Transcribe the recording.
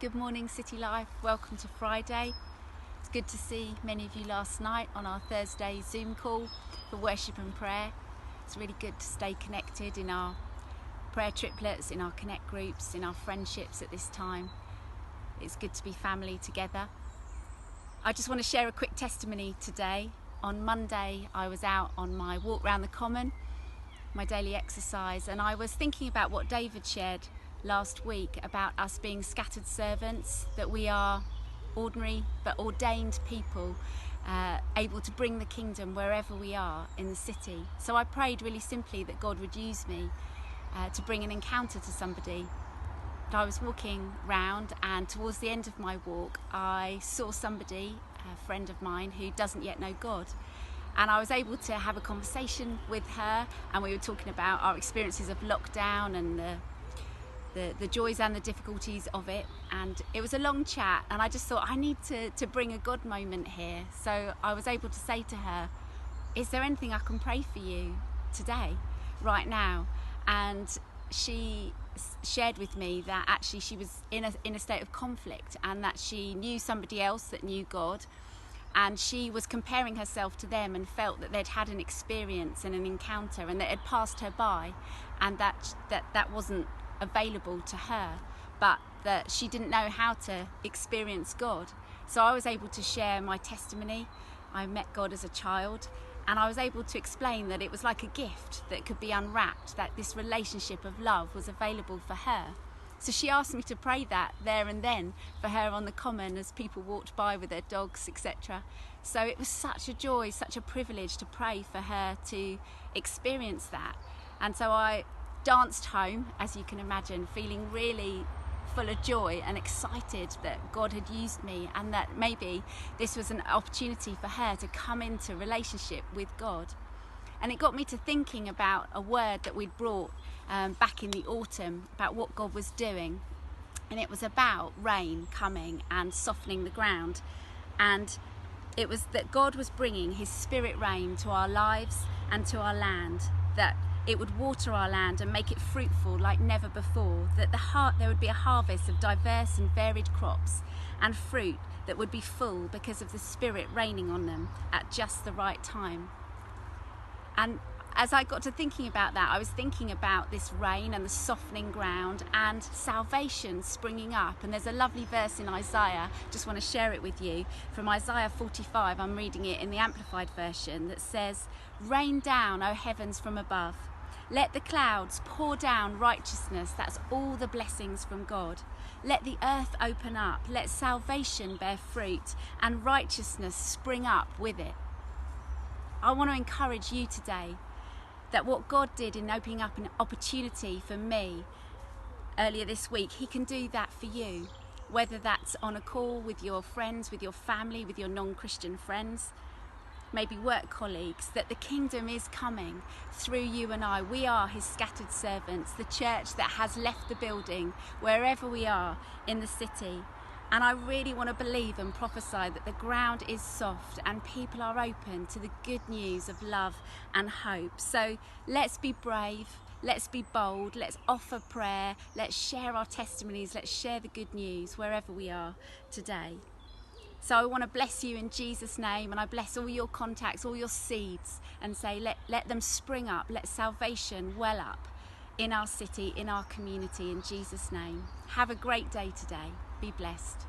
Good morning, City Life. Welcome to Friday. It's good to see many of you last night on our Thursday Zoom call for worship and prayer. It's really good to stay connected in our prayer triplets, in our connect groups, in our friendships at this time. It's good to be family together. I just want to share a quick testimony today. On Monday, I was out on my walk around the common, my daily exercise, and I was thinking about what David shared last week about us being scattered servants, that we are ordinary but ordained people, able to bring the kingdom wherever we are in the city. So I prayed really simply that God would use me to bring an encounter to somebody. And I was walking round, and towards the end of my walk I saw somebody, a friend of mine, who doesn't yet know God. And I was able to have a conversation with her, and we were talking about our experiences of lockdown and the joys and the difficulties of it. And it was a long chat, and I just thought I need to bring a God moment here. So I was able to say to her, is there anything I can pray for you today, right now? And she shared with me that actually she was in a state of conflict, and that she knew somebody else that knew God, and she was comparing herself to them and felt that they'd had an experience and an encounter and that it had passed her by, and that wasn't available to her, but that she didn't know how to experience God. So I was able to share my testimony. I met God as a child, and I was able to explain that it was like a gift that could be unwrapped, that this relationship of love was available for her. So she asked me to pray that there and then for her on the common as people walked by with their dogs, etc. So it was such a joy, such a privilege to pray for her to experience that. And so I danced home, as you can imagine, feeling really full of joy and excited that God had used me, and that maybe this was an opportunity for her to come into relationship with God. And it got me to thinking about a word that we'd brought back in the autumn about what God was doing, and it was about rain coming and softening the ground. And it was that God was bringing his spirit rain to our lives and to our land, that it would water our land and make it fruitful like never before, that there would be a harvest of diverse and varied crops and fruit that would be full because of the Spirit raining on them at just the right time. And as I got to thinking about that, I was thinking about this rain and the softening ground and salvation springing up. And there's a lovely verse in Isaiah, just want to share it with you, from Isaiah 45, I'm reading it in the Amplified version, that says, "Rain down, O heavens from above. Let the clouds pour down righteousness," that's all the blessings from God. "Let the earth open up, let salvation bear fruit, and righteousness spring up with it." I want to encourage you today that what God did in opening up an opportunity for me earlier this week, he can do that for you. Whether that's on a call with your friends, with your family, with your non-Christian friends, maybe work colleagues, that the kingdom is coming through you and I. We are his scattered servants, the church that has left the building, wherever we are in the city. And I really want to believe and prophesy that the ground is soft and people are open to the good news of love and hope. So let's be brave, let's be bold, let's offer prayer, let's share our testimonies, let's share the good news wherever we are today. So I want to bless you in Jesus' name, and I bless all your contacts, all your seeds, and say let them spring up, let salvation well up in our city, in our community, in Jesus' name. Have a great day today. Be blessed.